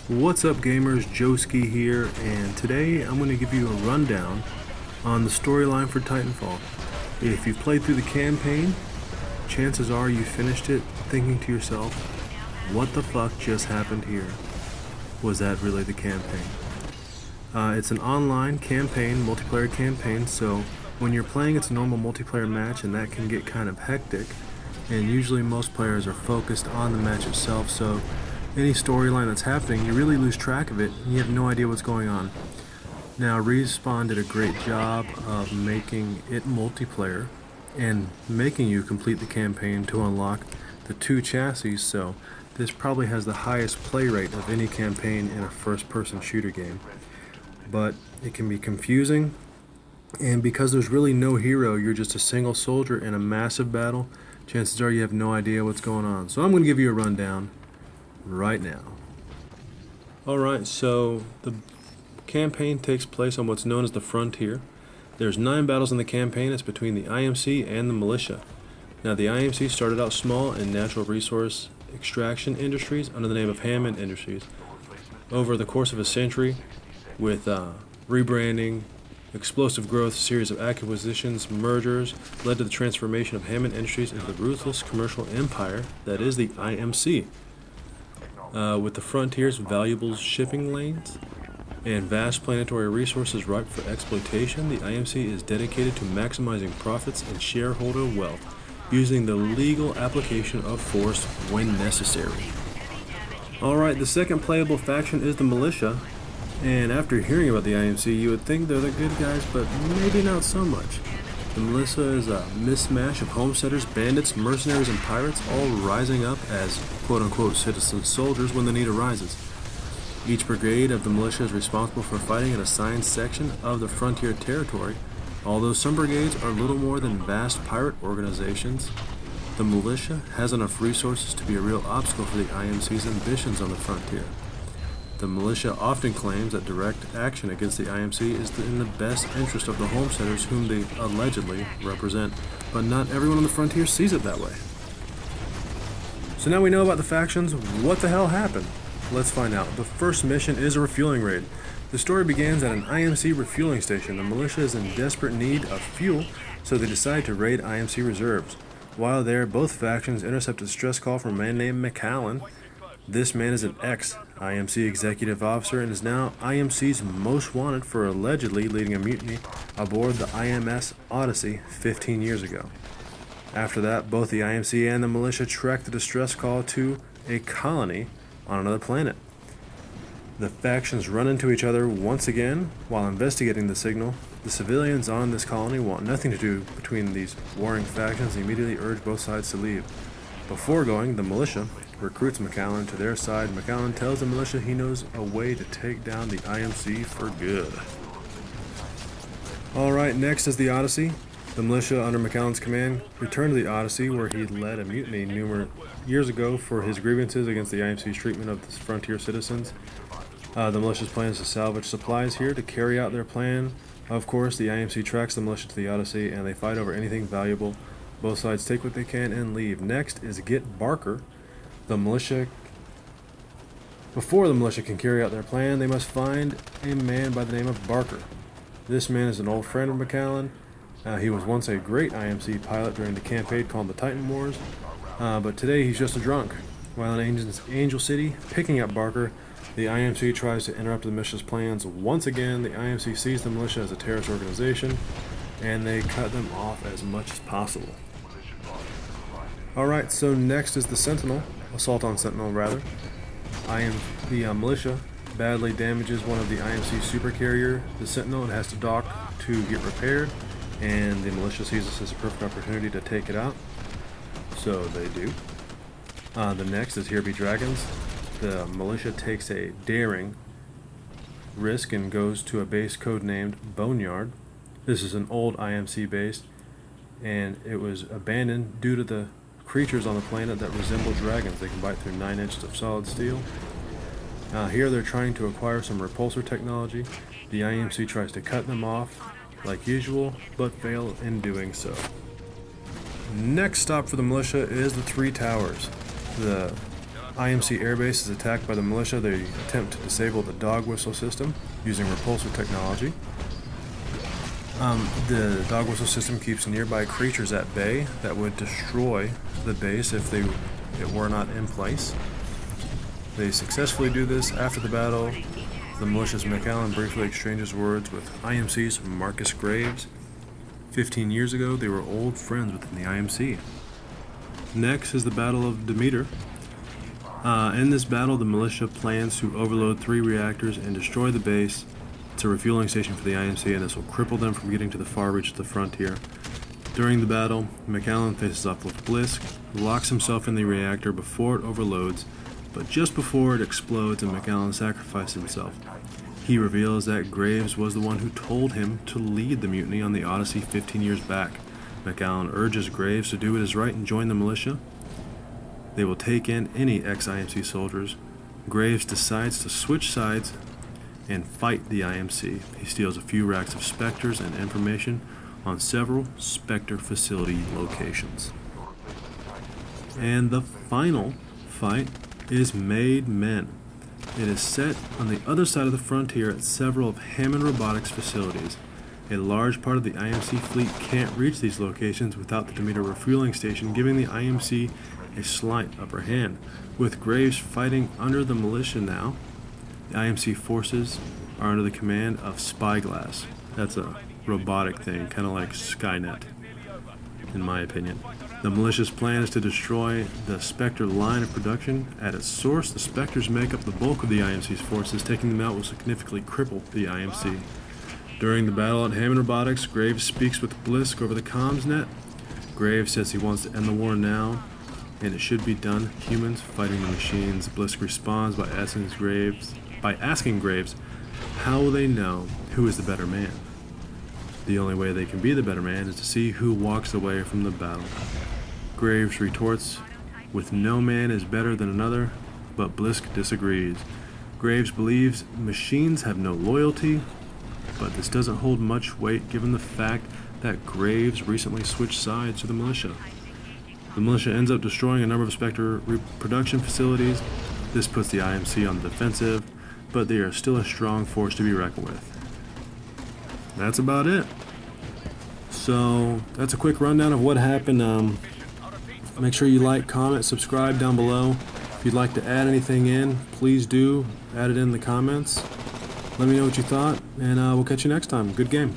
What's up gamers, Joski here, and today I'm going to give you a rundown on the storyline for Titanfall. If you've played through the campaign, chances are you finished it thinking to yourself, what the fuck just happened here? Was that really the campaign? It's an online campaign, multiplayer campaign, so when you're playing it's a normal multiplayer match and that can get kind of hectic, and usually most players are focused on the match itself, so any storyline that's happening, you really lose track of it, and you have no idea what's going on. Now, Respawn did a great job of making it multiplayer and making you complete the campaign to unlock the 2 chassis, so this probably has the highest play rate of any campaign in a first-person shooter game. But it can be confusing, and because there's really no hero, you're just a single soldier in a massive battle, chances are you have no idea what's going on. So I'm going to give you a rundown right now. Alright, so the campaign takes place on what's known as the Frontier. There's 9 battles in the campaign. It's between the IMC and the militia. Now the IMC started out small in natural resource extraction industries under the name of Hammond Industries. Over the course of a century, with rebranding, explosive growth, series of acquisitions, mergers, led to the transformation of Hammond Industries into the ruthless commercial empire that is the IMC. With the Frontier's valuable shipping lanes and vast planetary resources ripe for exploitation, the IMC is dedicated to maximizing profits and shareholder wealth, using the legal application of force when necessary. Alright, the second playable faction is the militia, and after hearing about the IMC, you would think they're the good guys, but maybe not so much. The militia is a mismatch of homesteaders, bandits, mercenaries, and pirates, all rising up as quote-unquote citizen soldiers when the need arises. Each brigade of the militia is responsible for fighting an assigned section of the frontier territory. Although some brigades are little more than vast pirate organizations, the militia has enough resources to be a real obstacle for the IMC's ambitions on the frontier. The militia often claims that direct action against the IMC is in the best interest of the homesteaders whom they allegedly represent, but not everyone on the frontier sees it that way. So now we know about the factions, what the hell happened? Let's find out. The first mission is a refueling raid. The story begins at an IMC refueling station. The militia is in desperate need of fuel, so they decide to raid IMC reserves. While there, both factions intercept a distress call from a man named McAllen. This man is an ex-IMC executive officer and is now IMC's most wanted for allegedly leading a mutiny aboard the IMS Odyssey 15 years ago. After that, both the IMC and the militia track the distress call to a colony on another planet. The factions run into each other once again while investigating the signal. The civilians on this colony want nothing to do between these warring factions and immediately urge both sides to leave. Before going, the militia recruits McAllen to their side. McAllen tells the militia he knows a way to take down the IMC for good. Alright, next is the Odyssey. The militia under McAllen's command returned to the Odyssey, where he led a mutiny numerous years ago for his grievances against the IMC's treatment of the frontier citizens. The militia's plan is to salvage supplies here to carry out their plan. Of course, the IMC tracks the militia to the Odyssey and they fight over anything valuable. Both sides take what they can and leave. Next is Get Barker. Before the militia can carry out their plan, they must find a man by the name of Barker. This man is an old friend of McAllen. He was once a great IMC pilot during the campaign called the Titan Wars, but today he's just a drunk. While in Angel City, picking up Barker, the IMC tries to interrupt the militia's plans. Once again, the IMC sees the militia as a terrorist organization, and they cut them off as much as possible. Alright, so next is the Sentinel. Assault on Sentinel, rather. The militia badly damages one of the IMC supercarrier, the Sentinel, and has to dock to get repaired, and the militia sees this as a perfect opportunity to take it out. So they do. The next is Here Be Dragons. The militia takes a daring risk and goes to a base codenamed Boneyard. This is an old IMC base, and it was abandoned due to the creatures on the planet that resemble dragons. They can bite through 9 inches of solid steel. Here they're trying to acquire some repulsor technology. The IMC tries to cut them off like usual, but fail in doing so. Next stop for the militia is the 3 Towers. The IMC airbase is attacked by the militia. They attempt to disable the dog whistle system using repulsor technology. The dog whistle system keeps nearby creatures at bay that would destroy the base if it were not in place. They successfully do this. After the battle, the militia's McAllen briefly exchanges words with IMC's Marcus Graves. 15 years ago, they were old friends within the IMC. Next is the Battle of Demeter. In this battle, the militia plans to overload 3 reactors and destroy the base. It's a refueling station for the IMC, and this will cripple them from getting to the far reach of the frontier. During the battle, McAllen faces off with Blisk, who locks himself in the reactor before it overloads, but just before it explodes and McAllen sacrifices himself. He reveals that Graves was the one who told him to lead the mutiny on the Odyssey 15 years back. McAllen urges Graves to do what is right and join the militia. They will take in any ex-IMC soldiers. Graves decides to switch sides and fight the IMC. He steals a few racks of Spectres and information on several Spectre facility locations. And the final fight is Made Men. It is set on the other side of the frontier at several of Hammond Robotics facilities. A large part of the IMC fleet can't reach these locations without the Demeter refueling station, giving the IMC a slight upper hand. With Graves fighting under the militia now, the IMC forces are under the command of Spyglass. That's a robotic thing, kind of like Skynet, in my opinion. The militia's plan is to destroy the Spectre line of production. At its source, the Spectres make up the bulk of the IMC's forces. Taking them out will significantly cripple the IMC. During the battle at Hammond Robotics, Graves speaks with Blisk over the comms net. Graves says he wants to end the war now, and it should be done. Humans fighting the machines. Blisk responds by asking Graves how will they know who is the better man. The only way they can be the better man is to see who walks away from the battle. Graves retorts with no man is better than another, but Blisk disagrees. Graves believes machines have no loyalty, but this doesn't hold much weight given the fact that Graves recently switched sides to the militia. The militia ends up destroying a number of Spectre reproduction facilities. This puts the IMC on the defensive, but they are still a strong force to be reckoned with. That's about it. So that's a quick rundown of what happened. Make sure you like, comment, subscribe down below. If you'd like to add anything in, please do add it in the comments. Let me know what you thought, and we'll catch you next time. Good game.